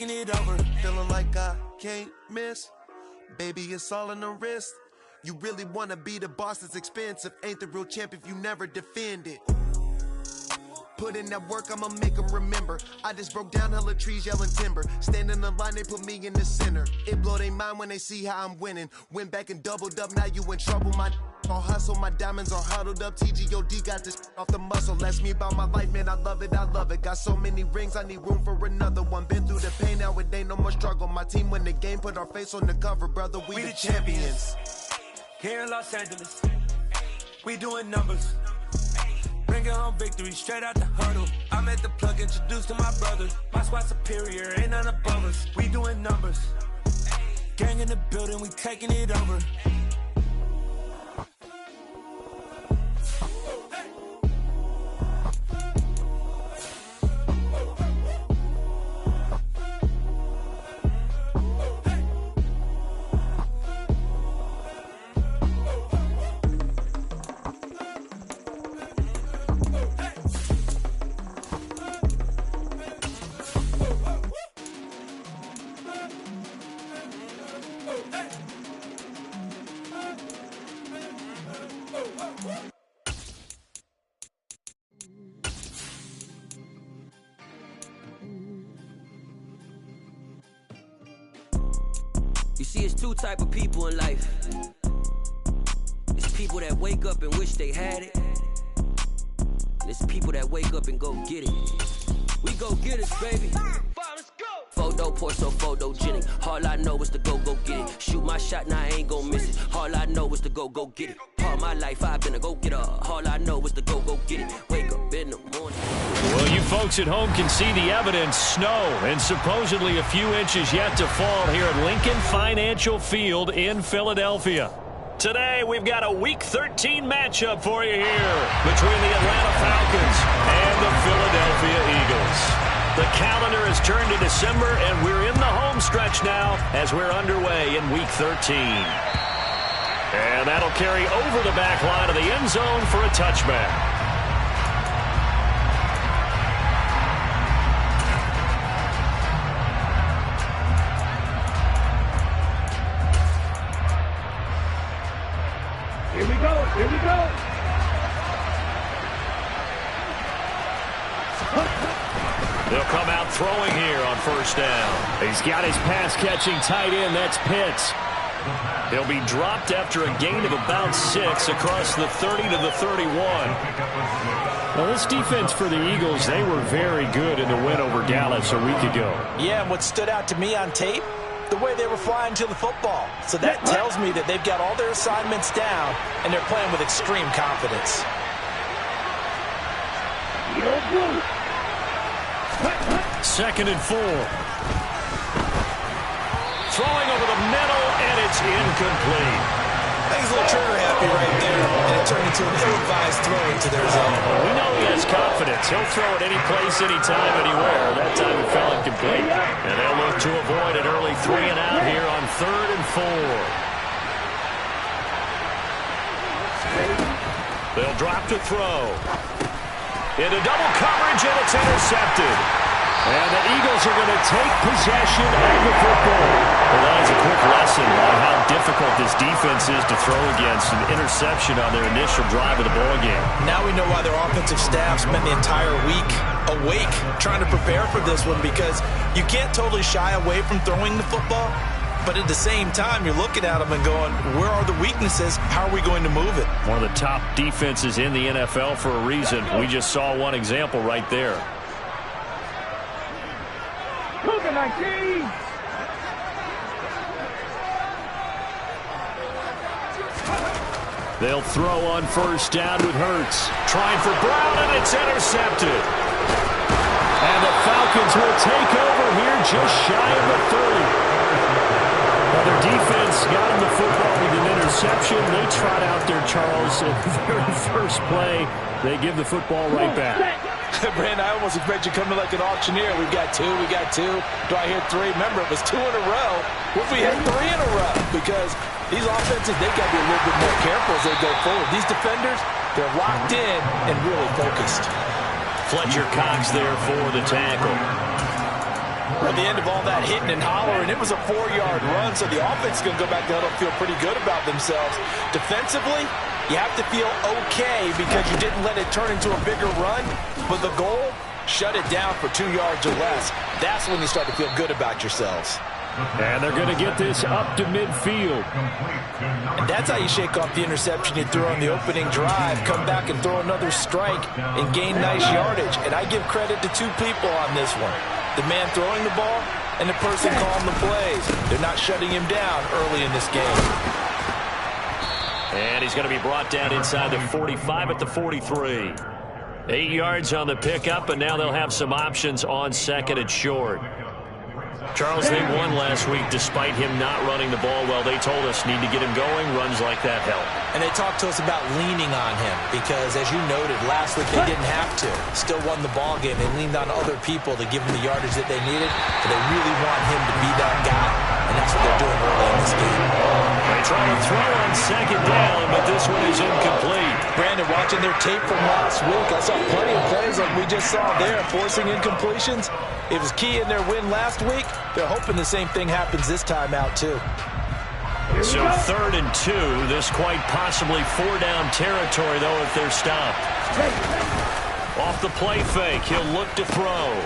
It over, feeling like I can't miss. Baby, it's all in the wrist. You really wanna be the boss, it's expensive. Ain't the real champ if you never defend it. Put in that work, I'ma make them remember. I just broke down hella trees, yelling timber. Stand in the line, they put me in the center. It blow their mind when they see how I'm winning. Went back and doubled up, now you in trouble. My all hustle, my diamonds are huddled up. TGOD got this off the muscle. That's me about my life, man, I love it, I love it. Got so many rings, I need room for another one. Been through the pain, now it ain't no more struggle. My team win the game, put our face on the cover, brother, we the champions. Here in Los Angeles, we doing numbers. Bringing home victory straight out the huddle. I'm at the plug, introduced to my brothers. My squad superior, ain't none above us. We doing numbers. Gang in the building, we taking it over. You see, it's two type of people in life. It's people that wake up and wish they had it. And it's people that wake up and go get it. We go get it, baby. Photo, so photogenic. All I know is to go get it. Shoot my shot, now I ain't gon' miss it. All I know is to go get it. All my life I've been a go-getter. All I know is to go get it. Wake up in the morning. Well, you folks at home can see the evidence. Snow and supposedly a few inches yet to fall here at Lincoln Financial Field in Philadelphia. Today, we've got a Week 13 matchup for you here between the Atlanta Falcons and the Philadelphia Eagles. The calendar has turned to December, and we're in the home stretch now as we're underway in Week 13. And that'll carry over the back line of the end zone for a touchback. Here we go. They'll come out throwing here on first down. He's got his pass-catching tight end. That's Pitts. He'll be dropped after a gain of about 6 across the 30 to the 31. Well, this defense for the Eagles, they were very good in the win over Dallas a week ago. Yeah, and what stood out to me on tape, the way they were flying to the football. So that tells me that they've got all their assignments down, and they're playing with extreme confidence. Second and 4. Throwing over the middle, and it's incomplete. He's a little trigger happy right there, and it turned into an ill-advised throw into their zone. We know he has confidence. He'll throw it any place, anytime, anywhere. That time it fell incomplete. And they'll look to avoid an early 3 and out here on 3rd and 4. They'll drop to throw. Into double coverage, and it's intercepted. And the Eagles are going to take possession of the football. Well, that is a quick lesson on how difficult this defense is to throw against. An interception on their initial drive of the ball game. Now we know why their offensive staff spent the entire week awake trying to prepare for this one, because you can't totally shy away from throwing the football. But at the same time, you're looking at them and going, where are the weaknesses? How are we going to move it? One of the top defenses in the NFL for a reason. We just saw one example right there. Cougar 19. They'll throw on first down with Hurts. Trying for Brown, and it's intercepted. And the Falcons will take over here just shy of the 30. Well, their defense got him the football with an interception. They trot out there, Charles, at the very first play. They give the football right back. Brandon, I almost expect you to come to like an auctioneer. We've got 2, we got 2. Do I hear 3? Remember, it was 2 in a row. What if we had 3 in a row? Because these offenses, they got to be a little bit more careful as they go forward. These defenders, they're locked in and really focused. Fletcher Cox there for the tackle. At the end of all that hitting and hollering, it was a 4-yard run, so the offense is going to go back to huddle and feel pretty good about themselves. Defensively, you have to feel okay because you didn't let it turn into a bigger run, but the goal, shut it down for 2 yards or less. That's when you start to feel good about yourselves. And they're going to get this up to midfield. And that's how you shake off the interception you threw on the opening drive, come back and throw another strike and gain nice yardage. And I give credit to 2 people on this one. The man throwing the ball and the person calling the plays. They're not shutting him down early in this game. And he's going to be brought down inside the 45 at the 43. 8 yards on the pickup, and now they'll have some options on second and short. Charles, they won last week despite him not running the ball well. They told us need to get him going. Runs like that help. And they talked to us about leaning on him because, as you noted, last week they didn't have to. Still won the ball game. They leaned on other people to give them the yardage that they needed. But they really want him to be that guy, and that's what they're doing early in this game. They try to throw on second down, but this one is incomplete. Brandon, watching their tape from last week, I saw plenty of plays like we just saw there, forcing incompletions. It was key in their win last week. They're hoping the same thing happens this time out, too. So 3rd and 2. This quite possibly 4-down territory, though, if they're stopped. Off the play fake, he'll look to throw.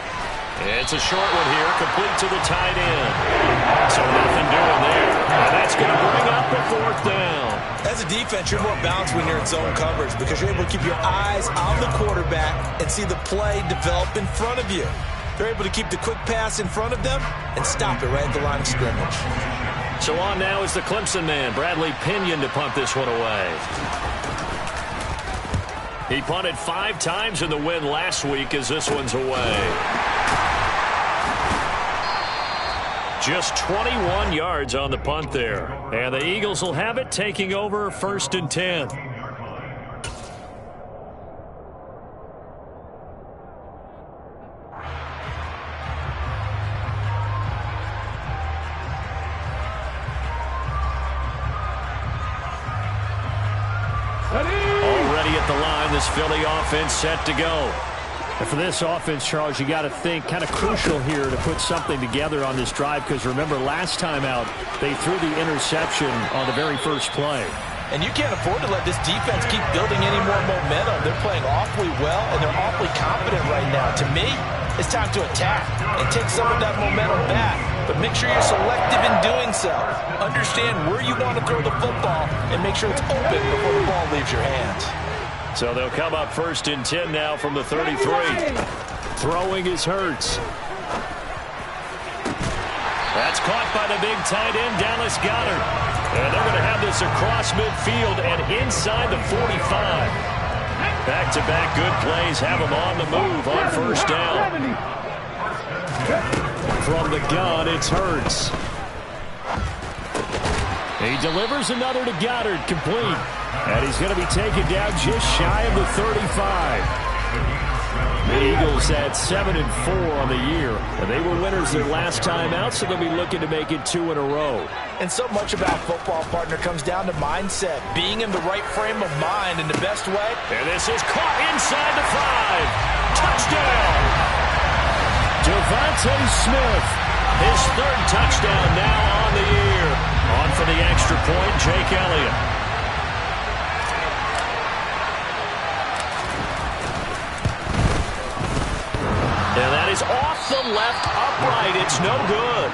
It's a short one here, complete to the tight end. So nothing doing there. And that's going to bring up the 4th down. As a defense, you're more balanced when you're in zone coverage because you're able to keep your eyes on the quarterback and see the play develop in front of you. They're able to keep the quick pass in front of them and stop it right at the line of scrimmage. So on now is the Clemson man, Bradley Pinion, to punt this one away. He punted 5 times in the win last week as this one's away. Just 21 yards on the punt there. And the Eagles will have it, taking over 1st and 10. Already at the line, this Philly offense set to go. And for this offense, Charles, you got to think kind of crucial here to put something together on this drive because remember last time out they threw the interception on the very first play. And you can't afford to let this defense keep building any more momentum. They're playing awfully well and they're awfully confident right now. To me, it's time to attack and take some of that momentum back. But make sure you're selective in doing so. Understand where you want to throw the football and make sure it's open before the ball leaves your hands. So they'll come up 1st and 10 now from the 33. Throwing is Hurts. That's caught by the big tight end, Dallas Goedert. And they're going to have this across midfield and inside the 45. Back-to-back good plays have them on the move on 1st down. From the gun, it's Hurts. He delivers another to Goddard, complete. And he's going to be taken down just shy of the 35. The Eagles had 7-4 on the year. And they were winners their last time out, so they'll be looking to make it 2 in a row. And so much about football, partner, comes down to mindset. Being in the right frame of mind in the best way. And this is caught inside the 5. Touchdown! Devontae Smith. His 3rd touchdown now on the year. On for the extra point, Jake Elliott. And that is off the left upright. It's no good.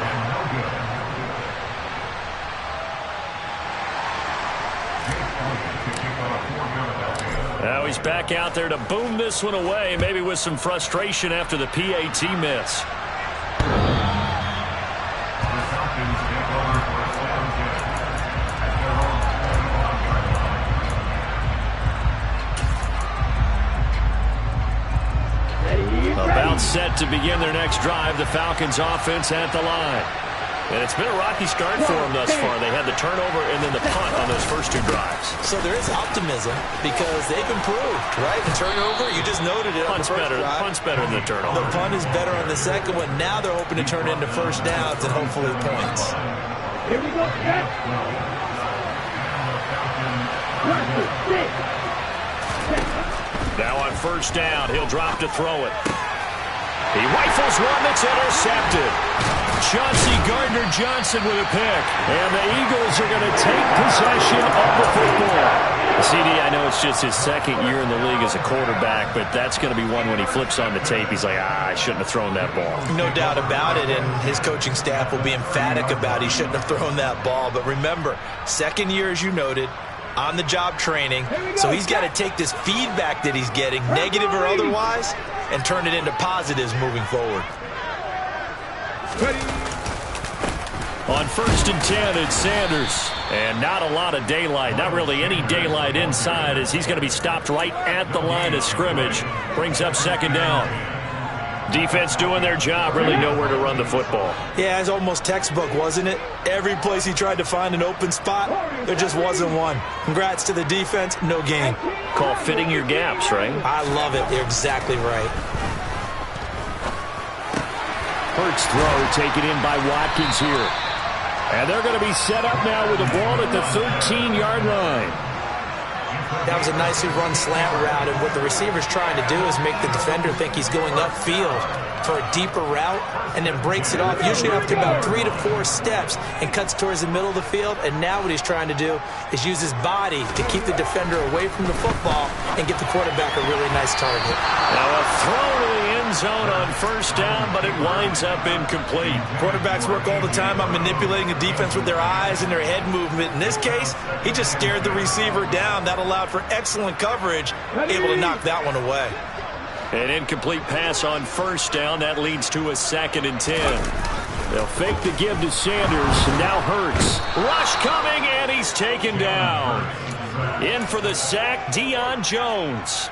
Now he's back out there to boom this one away, maybe with some frustration after the PAT miss. About set to begin their next drive, the Falcons offense at the line. And it's been a rocky start for them thus far. They had the turnover and then the punt on those first 2 drives. So there is optimism because they've improved, right? The turnover, you just noted it. Punt's better than the turnover. The punt is better on the second one. Now they're hoping to turn into 1st downs and hopefully points. Here we go. Now on 1st down, he'll drop to throw it. He rifles one that's intercepted. Chauncey Gardner-Johnson with a pick. And the Eagles are going to take possession of the football. CD, I know it's just his second year in the league as a quarterback, but that's going to be one when he flips on the tape. He's like, I shouldn't have thrown that ball. No doubt about it, and his coaching staff will be emphatic about he shouldn't have thrown that ball. But remember, second year, as you noted, on-the-job training, so he's got to take this feedback that he's getting, negative or otherwise, and turn it into positives moving forward. On 1st and 10, it's Sanders. And not a lot of daylight, not really any daylight inside, as he's going to be stopped right at the line of scrimmage. Brings up 2nd down. Defense doing their job, really nowhere to run the football. Yeah, it's almost textbook, wasn't it? Every place he tried to find an open spot, there just wasn't one. Congrats to the defense, no gain. Call fitting your gaps, right? I love it. You're exactly right. Hurts throw taken in by Watkins here. And they're going to be set up now with the ball at the 13-yard line. That was a nicely run slant route, and what the receiver's trying to do is make the defender think he's going upfield for a deeper route and then breaks it off, usually after about 3 to 4 steps, and cuts towards the middle of the field. And now what he's trying to do is use his body to keep the defender away from the football and get the quarterback a really nice target. Now a throw to the end zone on 1st down, but it winds up incomplete. Quarterbacks work all the time on manipulating the defense with their eyes and their head movement. In this case, he just stared the receiver down. That allowed for excellent coverage, able to knock that one away. An incomplete pass on 1st down. That leads to a 2nd and 10. They'll fake the give to Sanders. Now Hurts. Rush coming, and he's taken down. In for the sack, Deion Jones.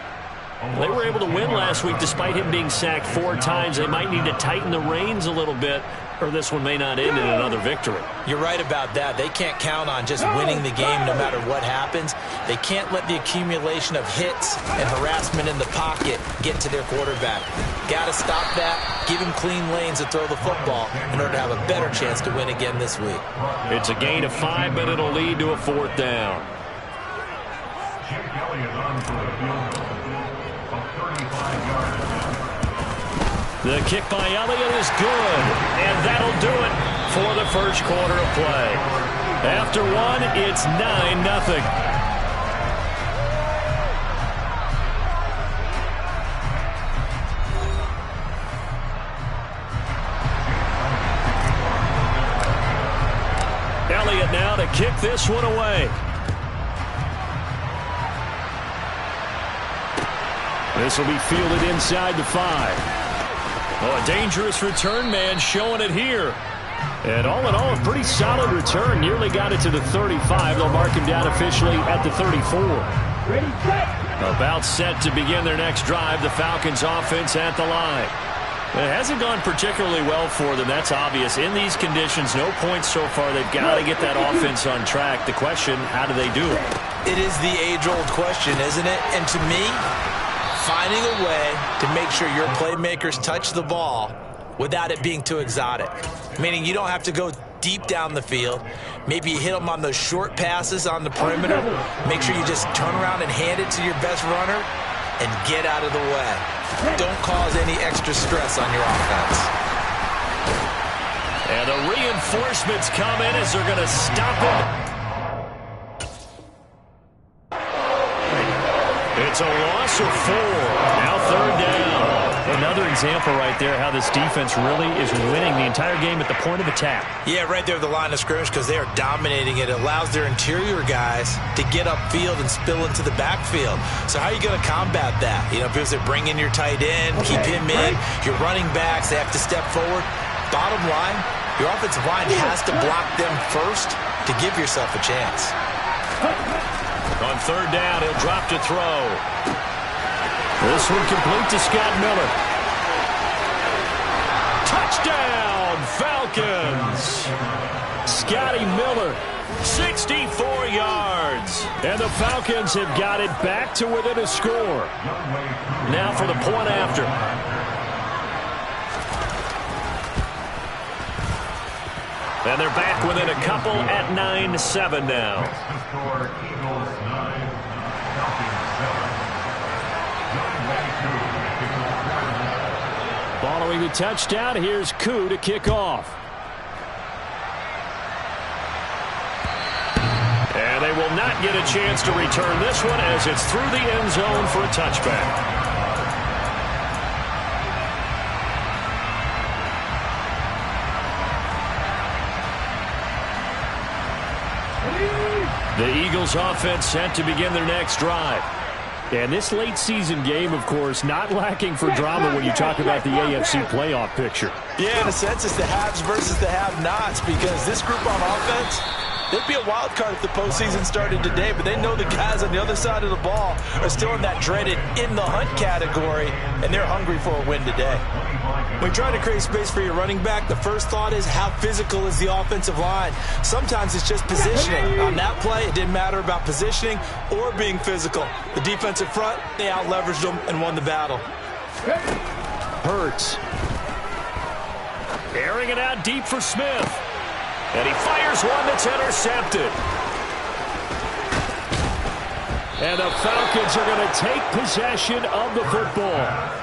They were able to win last week despite him being sacked 4 times. They might need to tighten the reins a little bit, or this one may not end in another victory. You're right about that. They can't count on just winning the game no matter what happens. They can't let the accumulation of hits and harassment in the pocket get to their quarterback. Got to stop that, give him clean lanes to throw the football in order to have a better chance to win again this week. It's a gain of 5, but it'll lead to a 4th down. The kick by Elliott is good, and that'll do it for the first quarter of play. After 1, it's 9-0. Elliott now to kick this one away. This will be fielded inside the 5. Oh, a dangerous return man showing it here. And all in all, a pretty solid return. Nearly got it to the 35. They'll mark him down officially at the 34. About set to begin their next drive. The Falcons offense at the line. It hasn't gone particularly well for them. That's obvious. In these conditions, no points so far. They've got to get that offense on track. The question, how do they do it? It is the age-old question, isn't it? And to me, finding a way to make sure your playmakers touch the ball without it being too exotic. Meaning you don't have to go deep down the field. Maybe you hit them on those short passes on the perimeter. Make sure you just turn around and hand it to your best runner and get out of the way. Don't cause any extra stress on your offense. And the reinforcements come in as they're going to stop it. It's a loss of 4. Now 3rd down. Another example right there how this defense really is winning the entire game at the point of attack. Yeah, right there at the line of scrimmage because they are dominating it. It allows their interior guys to get upfield and spill into the backfield. So how are you going to combat that? You know, because they bring in your tight end, keep him in. Your running backs, they have to step forward. Bottom line, your offensive line has to block them first to give yourself a chance. On 3rd down, he'll drop to throw. This one complete to Scott Miller. Touchdown, Falcons! Scotty Miller, 64 yards. And the Falcons have got it back to within a score. Now for the point after. And they're back within a couple at 9-7 now. Ball Throwing the touchdown, here's Koo to kick off. And they will not get a chance to return this one as it's through the end zone for a touchback. The Eagles offense set to begin their next drive. And this late season game, of course, not lacking for drama when you talk about the AFC playoff picture. Yeah, in a sense, it's the haves versus the have-nots, because this group on offense, they'd be a wild card if the postseason started today, but they know the guys on the other side of the ball are still in that dreaded in-the-hunt category, and they're hungry for a win today. When trying to create space for your running back, the first thought is how physical is the offensive line. Sometimes it's just positioning. On that play, it didn't matter about positioning or being physical. The defensive front, they out-leveraged them and won the battle. Hurts. Airing it out deep for Smith. And he fires one that's intercepted. And the Falcons are going to take possession of the football.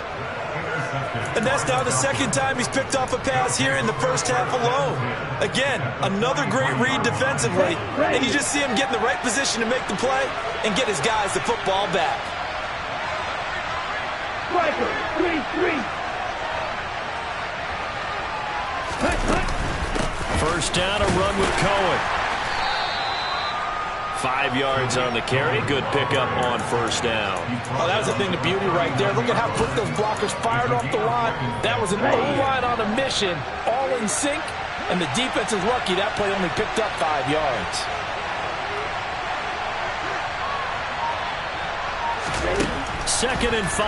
And that's now the second time he's picked off a pass here in the first half alone. Again, another great read defensively. And you just see him get in the right position to make the play and get his guys the football back. First down, a run with Cohen. 5 yards on the carry. Good pickup on first down. Oh, that was a thing of beauty right there. Look at how quick those blockers fired off the line. That was an O-line on a mission, all in sync, and the defense is lucky that play only picked up 5 yards. Second and 5.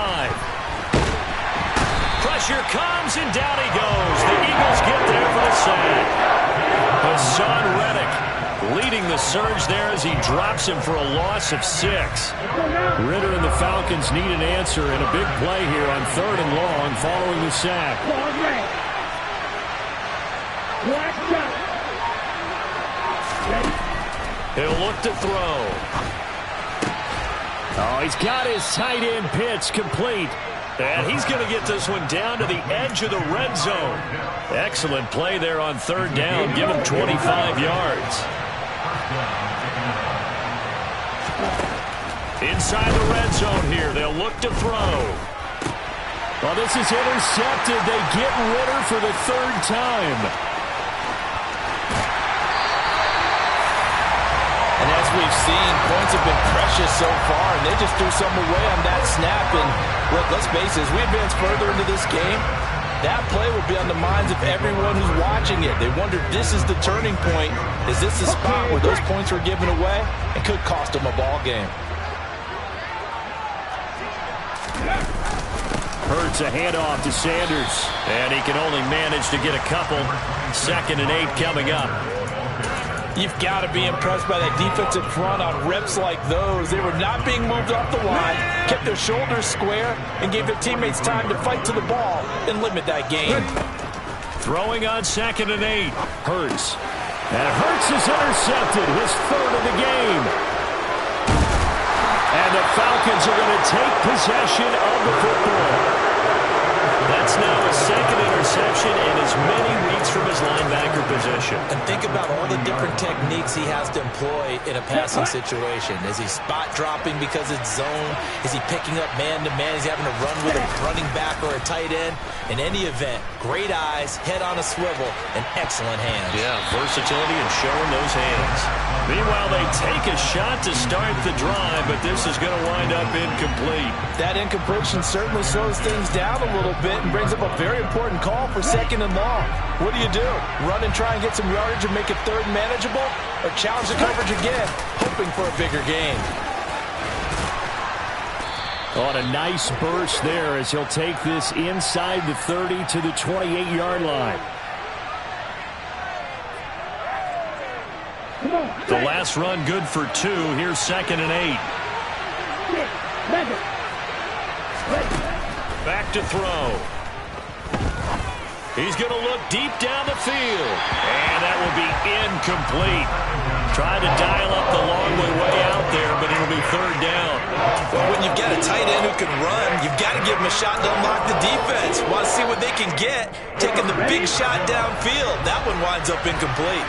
Pressure comes, and down he goes. The Eagles get there for the sack. Hassan Reddick leading the surge there as he drops him for a loss of 6. Ritter and the Falcons need an answer in a big play here on 3rd and long following the sack. He'll look to throw. Oh, he's got his tight end pitch complete. And he's going to get this one down to the edge of the red zone. Excellent play there on 3rd down. Give him 25 yards. Inside the red zone here. They'll look to throw. Well, this is intercepted. They get Ritter for the 3rd time. And as we've seen, points have been precious so far, and they just threw some away on that snap. And look, let's face it, as we advance further into this game, that play will be on the minds of everyone who's watching it. They wonder, this is the turning point. Is this the spot where those points were given away? It could cost them a ball game. Hurts a handoff to Sanders, and he can only manage to get a couple. 2nd and 8 coming up. You've got to be impressed by that defensive front on reps like those. They were not being moved off the line, kept their shoulders square, and gave their teammates time to fight to the ball and limit that gain. Throwing on 2nd and 8. Hurts. And Hurts is intercepted, his 3rd of the game. And the Falcons are going to take possession of the football. That's now a 2nd interception in as many weeks from his linebacker position. And think about all the different techniques he has to employ in a passing situation. Is he spot dropping because it's zone? Is he picking up man-to-man? Is he having to run with a running back or a tight end? In any event, great eyes, head on a swivel, and excellent hands. Yeah, versatility and showing those hands. Meanwhile, they take a shot to start the drive, but this is going to wind up incomplete. That incompletion certainly slows things down a little bit and brings up a very important call for 2nd and long. What do? Run and try and get some yardage and make it 3rd manageable? Or challenge the coverage again, hoping for a bigger gain? On a nice burst there as he'll take this inside the 30 to the 28-yard line. The last run good for 2. Here's 2nd and 8. Back to throw. He's going to look deep down the field. And that will be incomplete. Tried to dial up the long way out there, but it'll be third down. Well, when you've got a tight end who can run, you've got to give him a shot to unlock the defense. Want to see what they can get, taking the big shot downfield. That one winds up incomplete.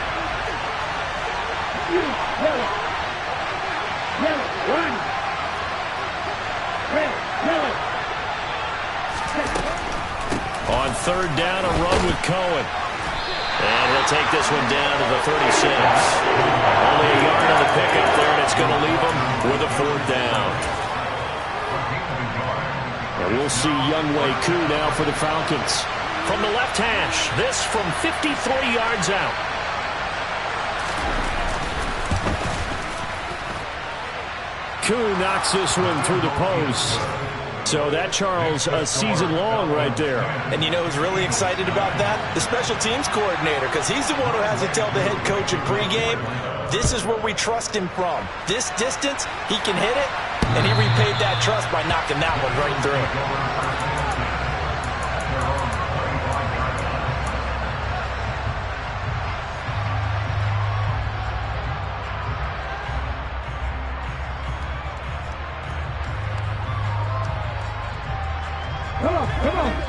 On third down, a run with Cohen. And he'll take this one down to the 36. Only a yard on the pickup there, and it's going to leave him with a fourth down. And we'll see Younghoe Koo now for the Falcons. From the left hash, this from 53 yards out. Koo knocks this one through the post. So that, Charles, a season long right there. And you know who's really excited about that? The special teams coordinator, because he's the one who has to tell the head coach in pregame, this is where we trust him from. This distance, he can hit it, and he repaid that trust by knocking that one right through.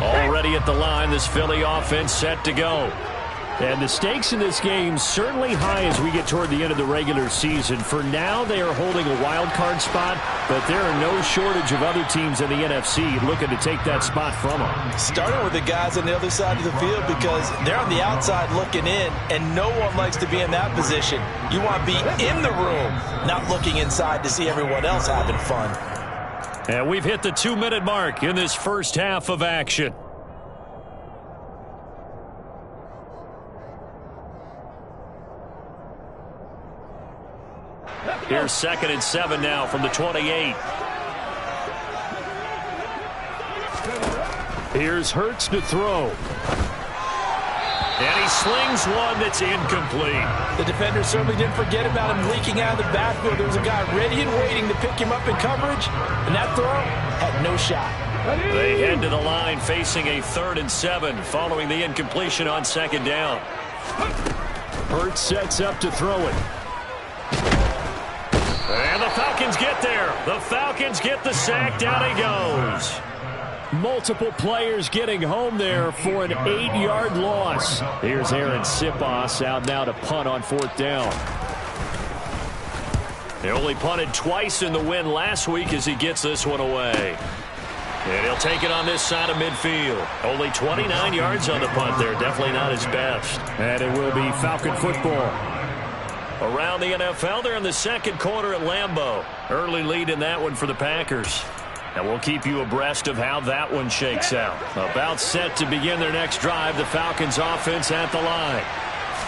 Already at the line, this Philly offense set to go. And the stakes in this game certainly high as we get toward the end of the regular season. For now, they are holding a wild card spot, but there are no shortage of other teams in the NFC looking to take that spot from them. Starting with the guys on the other side of the field, because they're on the outside looking in, and no one likes to be in that position. You want to be in the room, not looking inside to see everyone else having fun. And we've hit the 2-minute mark in this first half of action. Here's 2nd and 7 now from the 28. Here's Hurts to throw. And he slings one that's incomplete. The defender certainly didn't forget about him leaking out of the backfield. There was a guy ready and waiting to pick him up in coverage, and that throw had no shot. They head to the line facing a 3rd and 7 following the incompletion on 2nd down. Hurts sets up to throw it. And the Falcons get there. The Falcons get the sack. Down he goes. Multiple players getting home there for an 8-yard loss. Here's Aaron Sipos out now to punt on 4th down. They only punted twice in the win last week as he gets this one away. And he'll take it on this side of midfield. Only 29 yards on the punt there. Definitely not his best. And it will be Falcon football. Around the NFL, they're in the 2nd quarter at Lambeau. Early lead in that one for the Packers. And we'll keep you abreast of how that one shakes out. About set to begin their next drive, the Falcons offense at the line.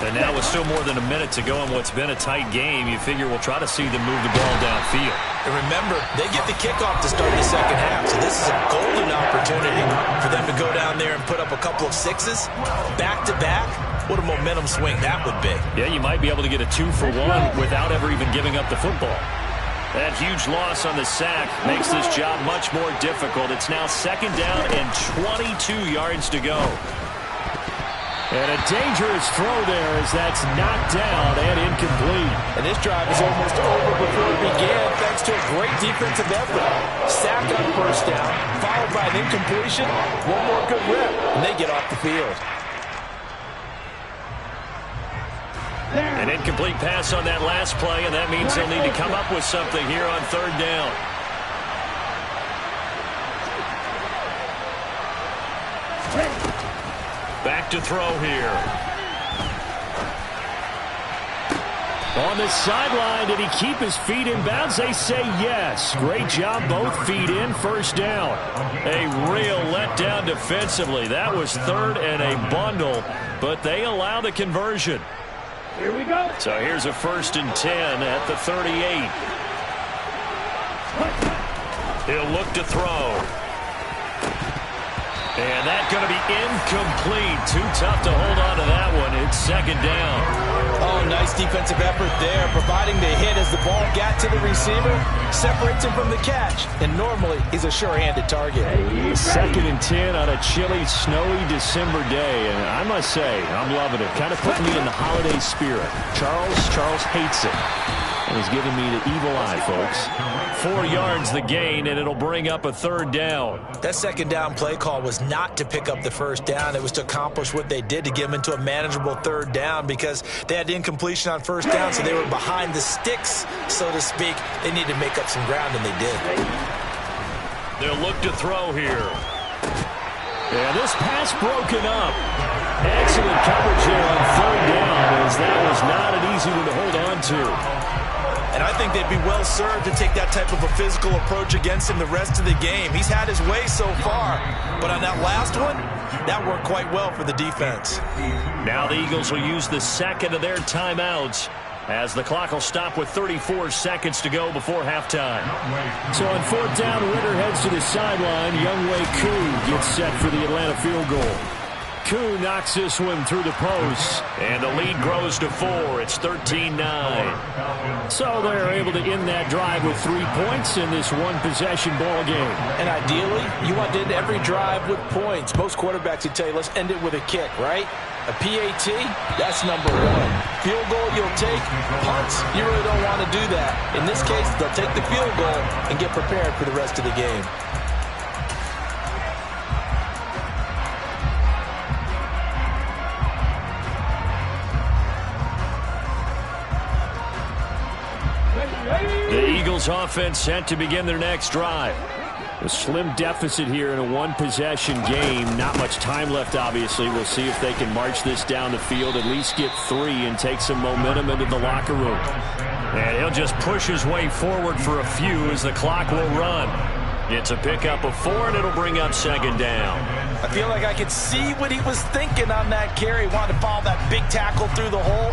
And now with still more than a minute to go in what's been a tight game, you figure we'll try to see them move the ball downfield. And remember, they get the kickoff to start the 2nd half, so this is a golden opportunity for them to go down there and put up a couple of 6s back-to-back. What a momentum swing that would be. Yeah, you might be able to get a 2-for-1 without ever even giving up the football. That huge loss on the sack makes this job much more difficult. It's now 2nd down and 22 yards to go. And a dangerous throw there as that's knocked down and incomplete. And this drive is almost over before it began thanks to a great defensive effort. Sack on 1st down, followed by an incompletion. One more good rep, and they get off the field. An incomplete pass on that last play, and that means they'll need to come up with something here on 3rd down. Back to throw here. On the sideline, did he keep his feet in bounds? They say yes. Great job, both feet in, 1st down. A real letdown defensively. That was 3rd and a bundle, but they allow the conversion. Here we go. So here's a 1st and 10 at the 38. He'll look to throw. And that's going to be incomplete. Too tough to hold on to that one. It's 2nd down. Oh, Nice defensive effort there, providing the hit as the ball got to the receiver, separates him from the catch, and normally he's a sure-handed target. 2nd and 10 on a chilly, snowy December day, and I must say, I'm loving it. Kind of putting me in the holiday spirit. Charles hates it. And he's giving me the evil eye, folks. 4 yards the gain, and it'll bring up a 3rd down. That 2nd down play call was not to pick up the 1st down. It was to accomplish what they did, to get them into a manageable 3rd down, because they had incompletion on 1st down, so they were behind the sticks, so to speak. They needed to make up some ground, and they did. They'll look to throw here. Yeah, this pass broken up. Excellent coverage here on 3rd down, as that was not an easy one to hold on to. And I think they'd be well served to take that type of a physical approach against him the rest of the game. He's had his way so far, but on that last one, that worked quite well for the defense. Now the Eagles will use the 2nd of their timeouts, as the clock will stop with 34 seconds to go before halftime. So on 4th down, Ritter heads to the sideline. Younghoe Koo gets set for the Atlanta field goal. Koo knocks this one through the post, and the lead grows to 4. It's 13-9. So they're able to end that drive with 3 points in this one-possession ball game. And ideally, you want to end every drive with points. Most quarterbacks would tell you, let's end it with a kick, right? A PAT, that's number 1. Field goal, you'll take. Punts, you really don't want to do that. In this case, they'll take the field goal and get prepared for the rest of the game. The Eagles offense set to begin their next drive. A slim deficit here in a one-possession game. Not much time left, obviously. We'll see if they can march this down the field, at least get 3, and take some momentum into the locker room. And he'll just push his way forward for a few as the clock will run. It's a pickup of 4, and it'll bring up 2nd down. I feel like I could see what he was thinking on that carry. Wanted to follow that big tackle through the hole.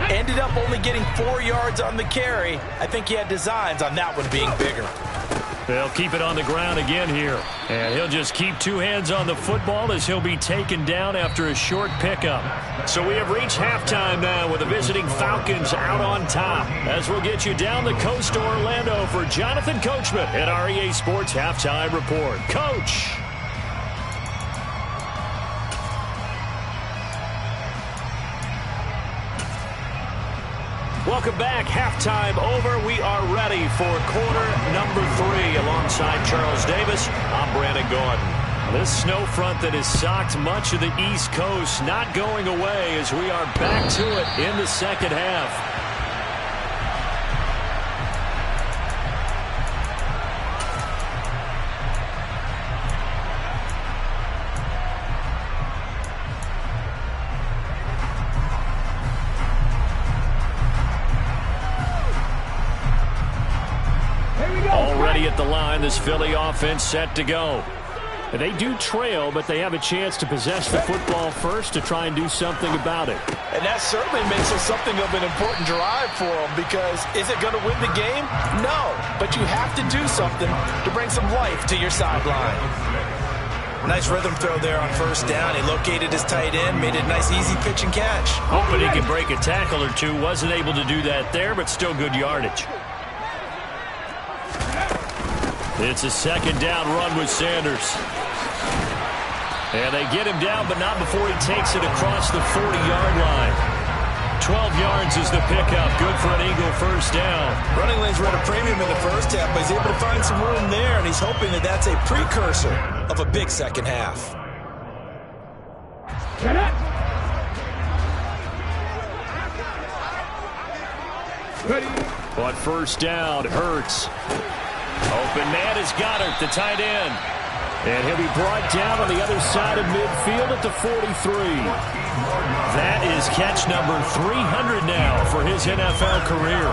Ended up only getting 4 yards on the carry. I think he had designs on that one being bigger. They'll keep it on the ground again here. And he'll just keep 2 hands on the football as he'll be taken down after a short pickup. So we have reached halftime now with the visiting Falcons out on top. As we'll get you down the coast to Orlando for Jonathan Coachman at our EA Sports Halftime Report. Coach! Welcome back. Halftime over. We are ready for quarter number 3 alongside Charles Davis. I'm Brandon Gordon. This snow front that has socked much of the East Coast not going away as we are back to it in the second half. Already at the line, this Philly offense set to go. They do trail, but they have a chance to possess the football first to try and do something about it. And that certainly makes it something of an important drive for them, because is it going to win the game? No, but you have to do something to bring some life to your sideline. Nice rhythm throw there on 1st down. He located his tight end, made it a nice easy pitch and catch. Hoping he could break a tackle or two. Wasn't able to do that there, but still good yardage. It's a 2nd down run with Sanders. And they get him down, but not before he takes it across the 40-yard line. 12 yards is the pickup. Good for an Eagle 1st down. Running lanes were at a premium in the 1st half, but he's able to find some room there, and he's hoping that that's a precursor of a big second half. But 1st down hurts. Open man is Goddard, the tight end. And he'll be brought down on the other side of midfield at the 43. That is catch number 300 now for his NFL career.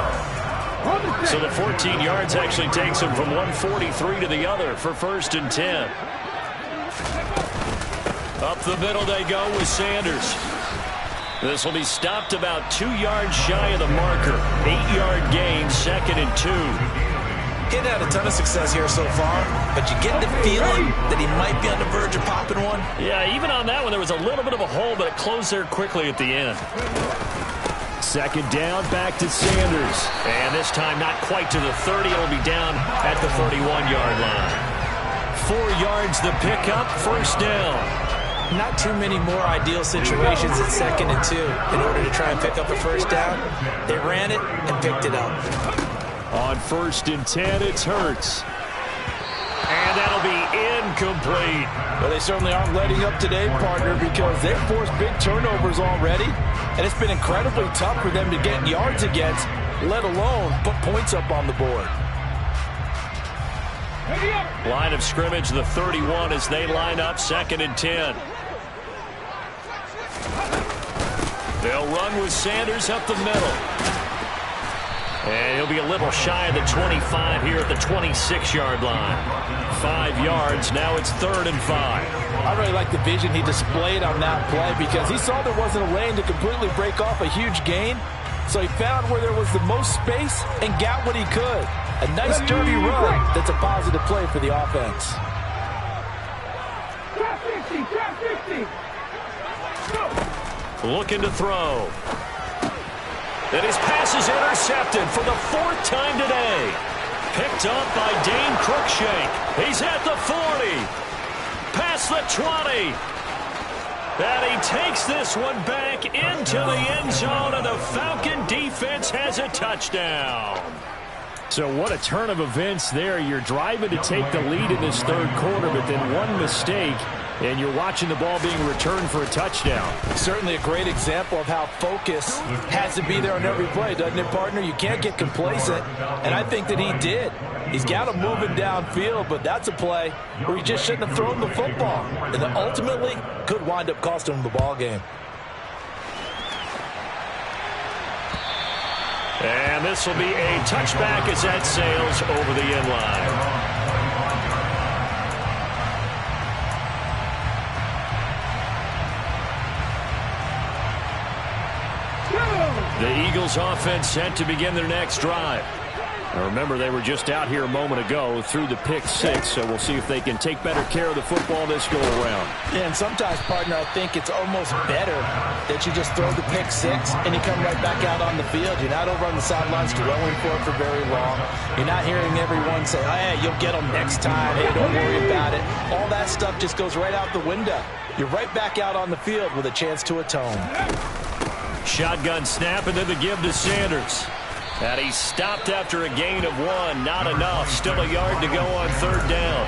So the 14 yards actually takes him from 143 to the other for 1st and 10. Up the middle they go with Sanders. This will be stopped about 2 yards shy of the marker. 8-yard gain, 2nd and 2. He's had a ton of success here so far, but you get the feeling that he might be on the verge of popping one. Yeah, even on that one, there was a little bit of a hole, but it closed there quickly at the end. Second down, back to Sanders. And this time not quite to the 30. It'll be down at the 31-yard line. 4 yards the pickup, first down. Not too many more ideal situations at 2nd and 2 in order to try and pick up a first down. They ran it and picked it up. On 1st and 10, it's Hurts. And that'll be incomplete. Well, they certainly aren't letting up today, partner, because they've forced big turnovers already, and it's been incredibly tough for them to get yards against, let alone put points up on the board. Line of scrimmage, the 31 as they line up, 2nd and 10. They'll run with Sanders up the middle. And he'll be a little shy of the 25 here at the 26-yard line. 5 yards, now it's 3rd and 5. I really like the vision he displayed on that play because he saw there wasn't a lane to completely break off a huge gain. So he found where there was the most space and got what he could. A nice dirty run that's a positive play for the offense. Looking to throw. And his pass is intercepted for the 4th time today. Picked up by Dane Cruikshank. He's at the 40. Past the 20. And he takes this one back into the end zone, and the Falcon defense has a touchdown. So what a turn of events there. You're driving to take the lead in this 3rd quarter, but then one mistake, and you're watching the ball being returned for a touchdown. Certainly a great example of how focus has to be there on every play, doesn't it, partner? You can't get complacent, and I think that he did. He's got him moving downfield, but that's a play where he just shouldn't have thrown the football, and that ultimately could wind up costing him the ball game. And this will be a touchback as that sails over the end line. The Eagles offense set to begin their next drive. Now remember, they were just out here a moment ago through the pick 6, so we'll see if they can take better care of the football this go-around. Yeah, and sometimes, partner, I think it's almost better that you just throw the pick 6 and you come right back out on the field. You're not over on the sidelines dwelling for it for very long. You're not hearing everyone say, oh, hey, you'll get them next time. Hey, don't worry about it. All that stuff just goes right out the window. You're right back out on the field with a chance to atone. Shotgun snap, and then the give to Sanders. And he stopped after a gain of 1. Not enough. Still a yard to go on 3rd down.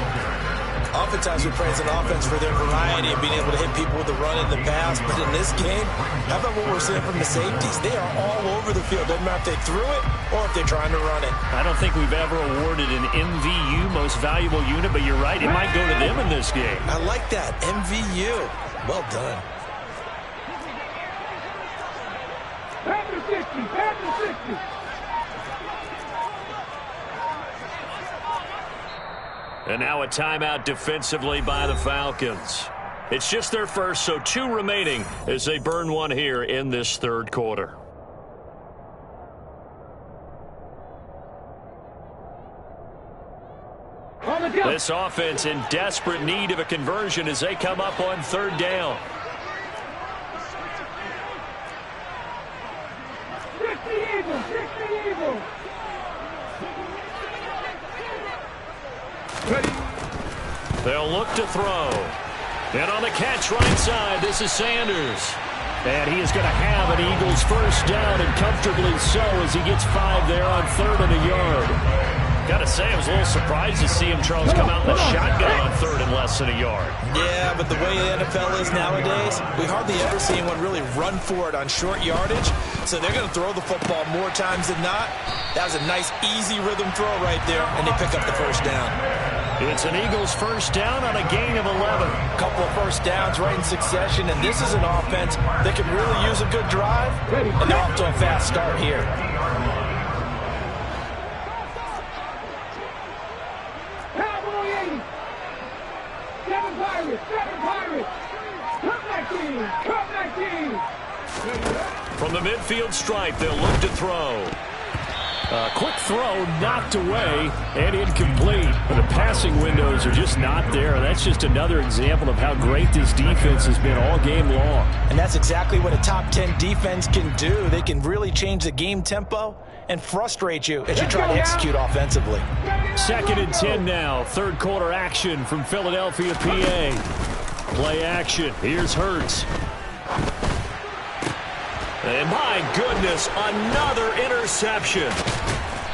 Oftentimes we praise an offense for their variety of being able to hit people with the run and the pass. But in this game, how about what we're seeing from the safeties? They are all over the field. Doesn't matter if they threw it or if they're trying to run it. I don't think we've ever awarded an MVU, most valuable unit, but you're right. It might go to them in this game. I like that. MVU. Well done. Pass to 60. Pass to 60. And now a timeout defensively by the Falcons. It's just their first, so 2 remaining as they burn 1 here in this 3rd quarter. This offense in desperate need of a conversion as they come up on 3rd down. 60 Eagles, 60 Eagles. They'll look to throw. And on the catch right side, this is Sanders. And he is going to have an Eagles first down, and comfortably so as he gets 5 there on 3rd and a yard. Got to say, I was a little surprised to see him, Charles, come out in the shotgun on 3rd and less than a yard. Yeah, but the way the NFL is nowadays, we hardly ever see anyone really run for it on short yardage. So they're going to throw the football more times than not. That was a nice, easy rhythm throw right there, and they pick up the first down. It's an Eagles first down on a gain of 11. A couple of first downs right in succession, and this is an offense that can really use a good drive, and they're off to a fast start here. From the midfield stripe, they'll look to throw. Quick throw, knocked away, and incomplete. But the passing windows are just not there. That's just another example of how great this defense has been all game long. And that's exactly what a top 10 defense can do. They can really change the game tempo and frustrate you as you try to execute offensively. 2nd and 10 now. Third quarter action from Philadelphia, PA. Play action. Here's Hurts. And my goodness, another interception.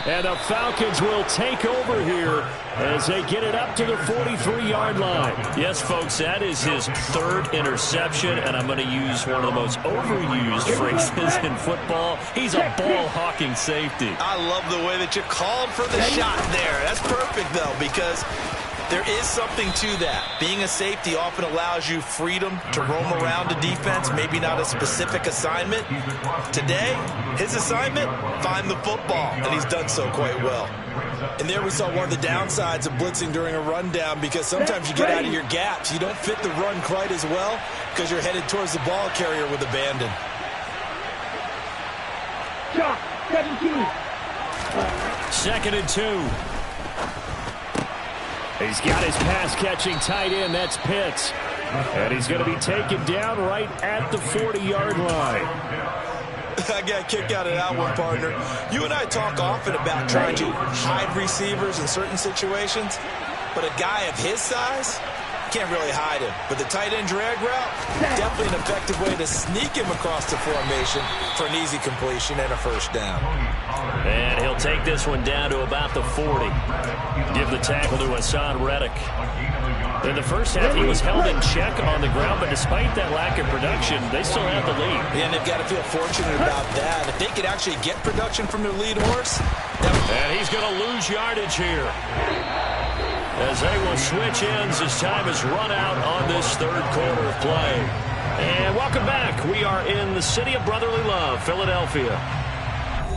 And the Falcons will take over here as they get it up to the 43-yard line. Yes, folks, that is his 3rd interception, and I'm going to use one of the most overused phrases in football. He's a ball-hawking safety. I love the way that you called for the shot there. That's perfect, though, because there is something to that. Being a safety often allows you freedom to roam around a defense, maybe not a specific assignment. Today, his assignment, find the football, and he's done so quite well. And there we saw one of the downsides of blitzing during a rundown, because sometimes you get out of your gaps. You don't fit the run quite as well because you're headed towards the ball carrier with abandon. 2nd and 2. He's got his pass-catching tight end. That's Pitts. And he's going to be taken down right at the 40-yard line. I got a kick out of that one, partner. You and I talk often about trying to hide receivers in certain situations, but a guy of his size can't really hide him. But the tight end drag route, definitely an effective way to sneak him across the formation for an easy completion and a first down. And he'll take this one down to about the 40. Give the tackle to Hassan Reddick. In the first half, he was held in check on the ground, but despite that lack of production, they still have the lead. And they've got to feel fortunate about that. If they could actually get production from their lead horse. And he's going to lose yardage here, as they will switch ends as time has run out on this 3rd quarter of play. And welcome back. We are in the city of brotherly love, Philadelphia.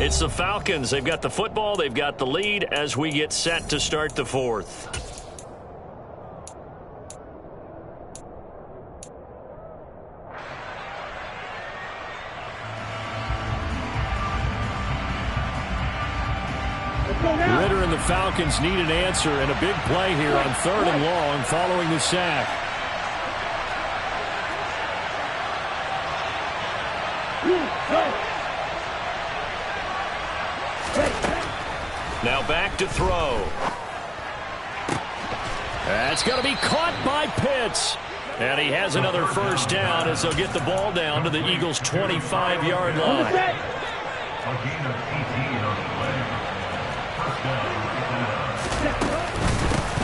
It's the Falcons. They've got the football. They've got the lead as we get set to start the 4th. Ritter and the Falcons need an answer, and a big play here on 3rd and long following the sack. Now back to throw. That's going to be caught by Pitts. And he has another first down as they'll get the ball down to the Eagles' 25-yard line.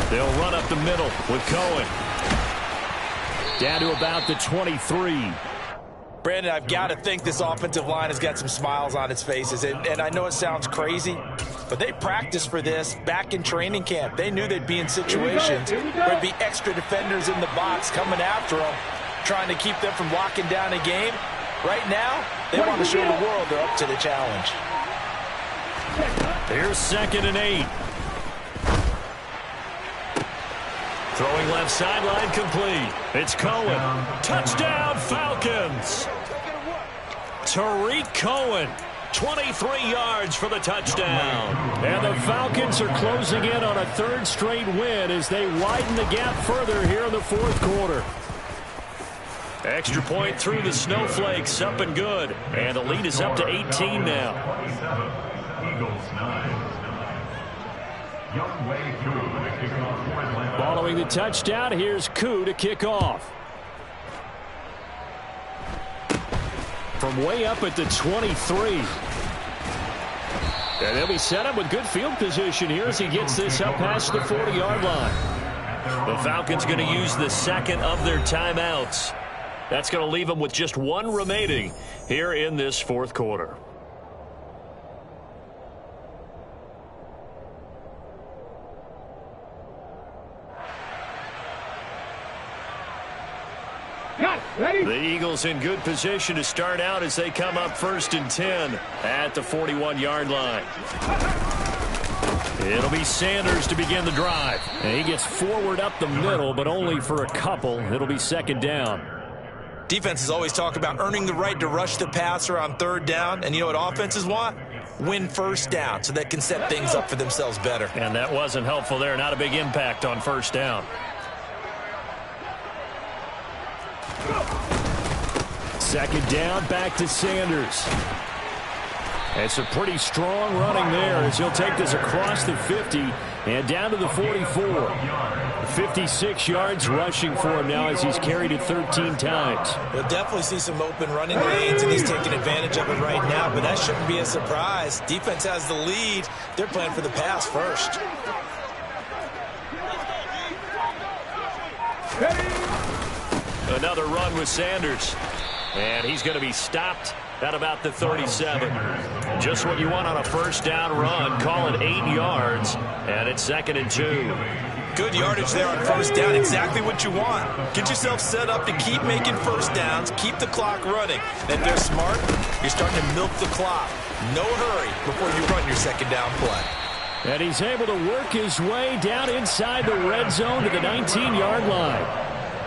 They'll run up the middle with Cohen. Down to about the 23. Brandon, I've got to think this offensive line has got some smiles on its faces. And I know it sounds crazy, but they practiced for this back in training camp. They knew they'd be in situations where there'd be extra defenders in the box coming after them, trying to keep them from locking down a game. Right now, they want to show the world they're up to the challenge. Here's 2nd and 8. Throwing left sideline complete. It's Cohen. Touchdown, Falcons. Tariq Cohen, 23 yards for the touchdown. And the Falcons are closing in on a 3rd straight win as they widen the gap further here in the 4th quarter. Extra point through the snowflakes, up and good. And the lead is up to 18 now. Following the touchdown, here's Koo to kick off. From way up at the 23. And they'll be set up with good field position here as he gets this up past the 40-yard line. The Falcons going to use the 2nd of their timeouts. That's going to leave them with just 1 remaining here in this 4th quarter. The Eagles in good position to start out as they come up 1st and 10 at the 41-yard line. It'll be Sanders to begin the drive. And he gets forward up the middle, but only for a couple. It'll be 2nd down. Defenses always talk about earning the right to rush the passer on third down. And you know what offenses want? Win first down so they can set things up for themselves better. And that wasn't helpful there. Not a big impact on first down. Second down, back to Sanders. It's a pretty strong running there as he'll take this across the 50 and down to the 44. 56 yards rushing for him now as he's carried it 13 times. We'll definitely see some open running lanes, and he's taking advantage of it right now, but that shouldn't be a surprise. Defense has the lead. They're playing for the pass first. Another run with Sanders. And he's going to be stopped at about the 37. Just what you want on a first down run. Call it 8 yards. And it's 2nd and 2. Good yardage there on first down. Exactly what you want. Get yourself set up to keep making first downs. Keep the clock running. And if they're smart, you're starting to milk the clock. No hurry before you run your second down play. And he's able to work his way down inside the red zone to the 19-yard line.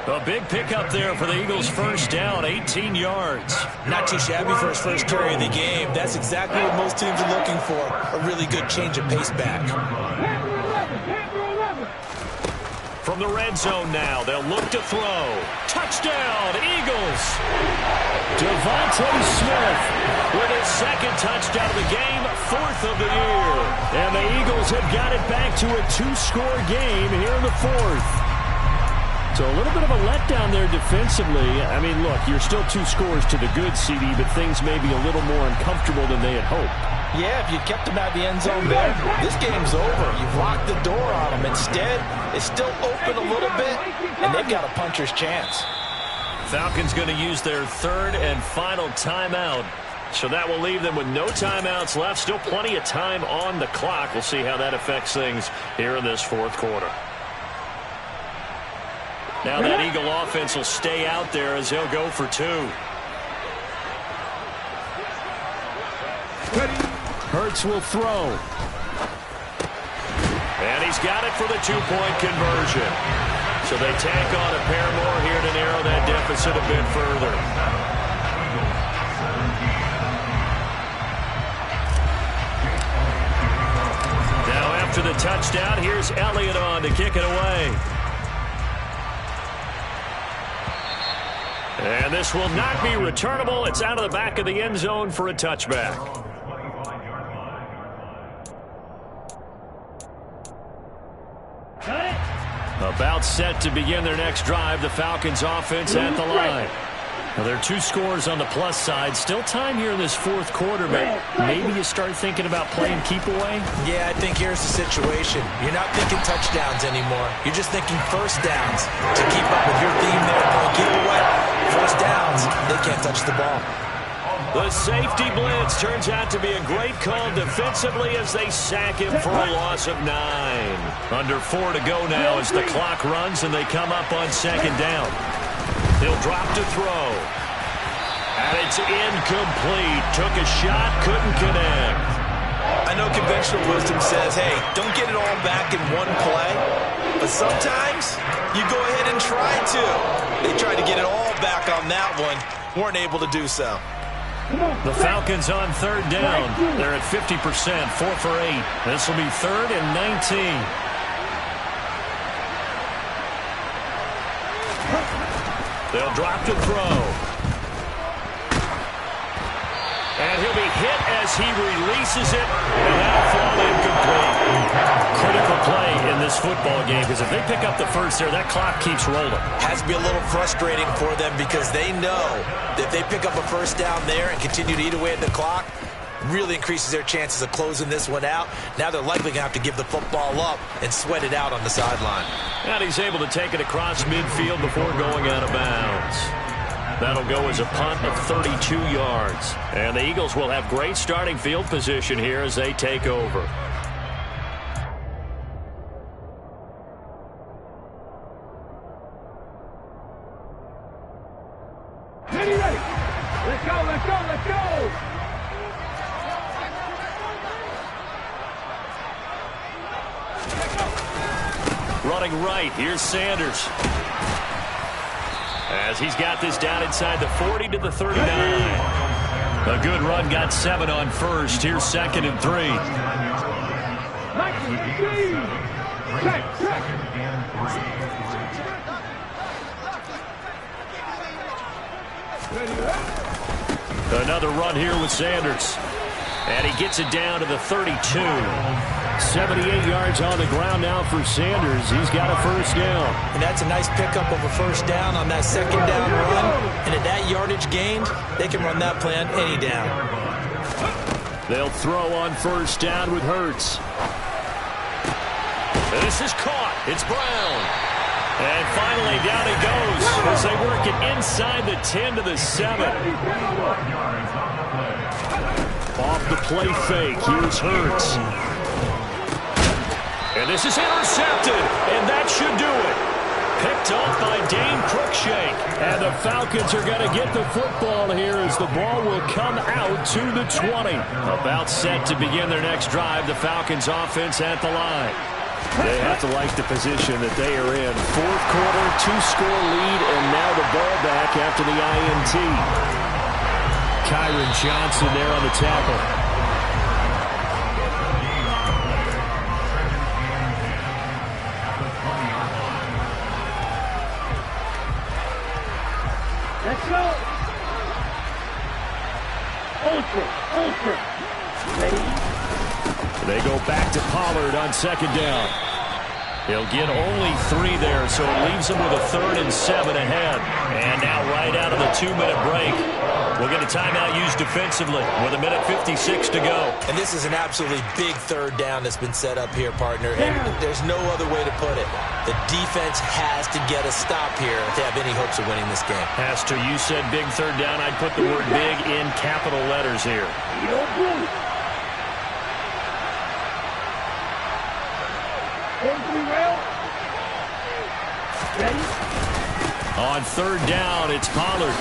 A big pickup there for the Eagles' first down, 18 yards. Not too shabby for his first carry of the game. That's exactly what most teams are looking for, a really good change of pace back. From the red zone now, they'll look to throw. Touchdown, Eagles! Devontae Smith with his second touchdown of the game, 4th of the year. And the Eagles have got it back to a 2-score game here in the 4th. So a little bit of a letdown there defensively. I mean, look, you're still 2 scores to the good, CD, but things may be a little more uncomfortable than they had hoped. Yeah, if you kept them out of the end zone there, this game's over. You've locked the door on them. Instead, it's still open a little bit, and they've got a puncher's chance. Falcons going to use their 3rd and final timeout. So that will leave them with no timeouts left. Still plenty of time on the clock. We'll see how that affects things here in this 4th quarter. Now that Eagle offense will stay out there as they'll go for 2. Hurts will throw. And he's got it for the 2-point conversion. So they tack on a pair more here to narrow that deficit a bit further. Now after the touchdown, here's Elliott on to kick it away. And this will not be returnable. It's out of the back of the end zone for a touchback. About set to begin their next drive. The Falcons offense at the line. Well, there are 2 scores on the plus side. Still time here in this 4th quarter, but maybe you start thinking about playing keep away? Yeah, I think here's the situation. You're not thinking touchdowns anymore. You're just thinking first downs. To keep up with your theme there, playing keep away. First downs, they can't touch the ball. The safety blitz turns out to be a great call defensively as they sack him for a loss of 9. Under 4 to go now as the clock runs and they come up on 2nd down. He'll drop to throw. And it's incomplete. Took a shot, couldn't connect. I know conventional wisdom says, hey, don't get it all back in one play. But sometimes you go ahead and try to. They tried to get it all back on that one. Weren't able to do so. The Falcons on 3rd down. They're at 50%, 4 for 8. This will be 3rd and 19. They'll drop to throw. And he'll be hit as he releases it. And that'll fall incomplete. Critical play in this football game because if they pick up the first there, that clock keeps rolling. Has to be a little frustrating for them because they know that if they pick up a first down there and continue to eat away at the clock, really increases their chances of closing this one out. Now they're likely going to have to give the football up and sweat it out on the sideline. And he's able to take it across midfield before going out of bounds. That'll go as a punt of 32 yards. And the Eagles will have great starting field position here as they take over. Ready, ready. Let's go, let's go, let's go. Running right, here's Sanders. as he's got this down inside the 40 to the 39. A good run, got 7 on first. Here's 2nd and 3. Another run here with Sanders. And he gets it down to the 32. 78 yards on the ground now for Sanders. He's got a first down. And that's a nice pickup of a first down on that 2nd down run. And at that yardage gained, they can run that plan any down. They'll throw on first down with Hurts. This is caught. It's Brown. And finally down he goes as they work it inside the 10 to the 7. Off the play fake, here's Hurts. And this is intercepted, and that should do it. Picked off by Dane Cruikshank. And the Falcons are going to get the football here as the ball will come out to the 20. About set to begin their next drive, the Falcons offense at the line. They have to like the position that they are in. 4th quarter, 2-score lead, and now the ball back after the INT. Kyron Johnson there on the tackle. Let's go. Ultra. Ready? They go back to Pollard on 2nd down. He'll get only 3 there, so it leaves them with a 3rd and 7 ahead. And now right out of the 2-minute break, we'll get a timeout used defensively with 1:56 to go. And this is an absolutely big 3rd down that's been set up here, partner. And there's no other way to put it. The defense has to get a stop here to have any hopes of winning this game. Has to. You said big 3rd down. I'd put the word big in capital letters here. On 3rd down, it's Pollard.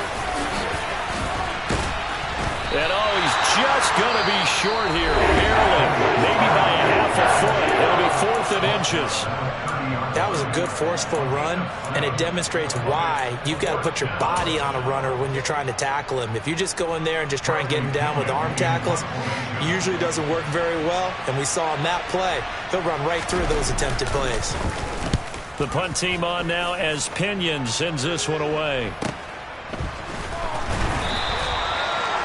And he's just going to be short here, barely, maybe by a half a foot. It'll be 4th and inches. That was a good forceful run, and it demonstrates why you've got to put your body on a runner when you're trying to tackle him. If you just go in there and just try and get him down with arm tackles, usually doesn't work very well, and we saw in that play, he'll run right through those attempted plays. The punt team on now as Pinion sends this one away.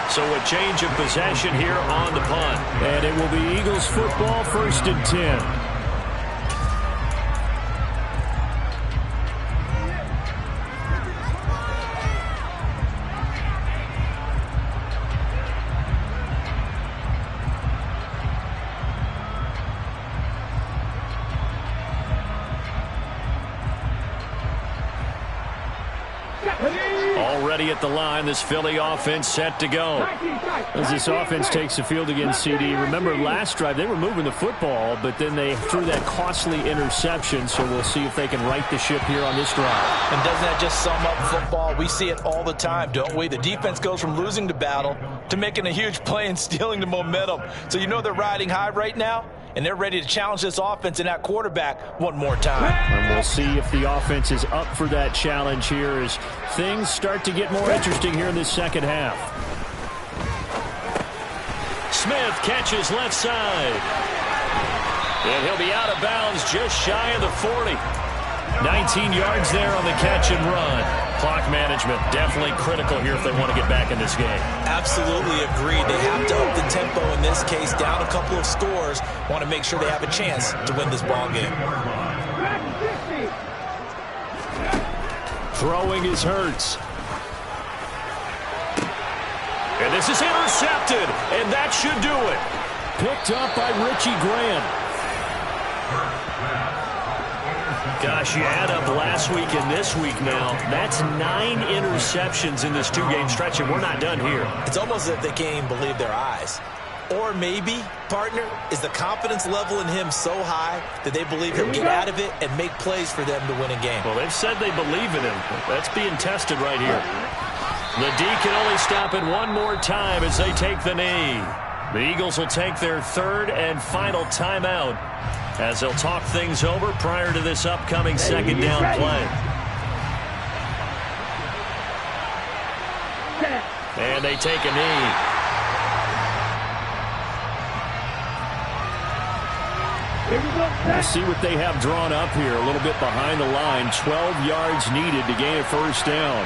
So a change of possession here on the punt. And it will be Eagles football, 1st and 10. Already at the line, this Philly offense set to go. As this offense takes the field against CD, remember last drive they were moving the football, but then they threw that costly interception, so we'll see if they can right the ship here on this drive. And doesn't that just sum up football? We see it all the time, don't we? The defense goes from losing the battle to making a huge play and stealing the momentum. So you know they're riding high right now, and they're ready to challenge this offense and that quarterback one more time. And we'll see if the offense is up for that challenge here as things start to get more interesting here in this 2nd half. Smith catches left side. And he'll be out of bounds just shy of the 40. 19 yards there on the catch and run. Clock management definitely critical here if they want to get back in this game. Absolutely agreed. They have to up the tempo in this case, down a couple of scores. Want to make sure they have a chance to win this ball game. Throwing is Hurts. And this is intercepted, and that should do it. Picked up by Richie Graham. Gosh, you add up last week and this week now. That's 9 interceptions in this 2-game stretch, and we're not done here. It's almost as if they can't even believe their eyes. Or maybe, partner, is the confidence level in him so high that they believe he'll get out of it and make plays for them to win a game. Well, they've said they believe in him. That's being tested right here. The D can only stop it one more time as they take the knee. The Eagles will take their 3rd and final timeout as they'll talk things over prior to this upcoming 2nd down play. and they take a knee. We'll see what they have drawn up here. A little bit behind the line. 12 yards needed to gain a first down.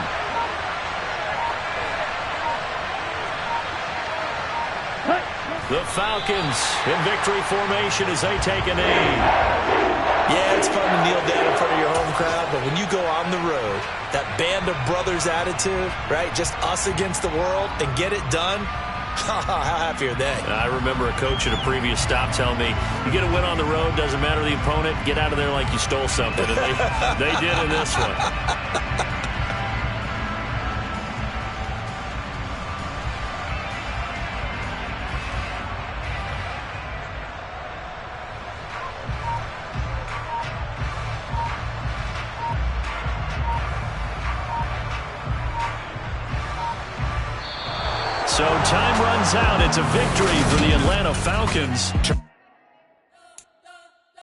The Falcons in victory formation as they take a knee. Yeah, it's fun to kneel down in front of your home crowd, but when you go on the road, that band of brothers attitude, right, just us against the world, and get it done, how happy are they? I remember a coach at a previous stop telling me, you get a win on the road, doesn't matter the opponent, get out of there like you stole something. And they did in this one. So time runs out. It's a victory for the Atlanta Falcons.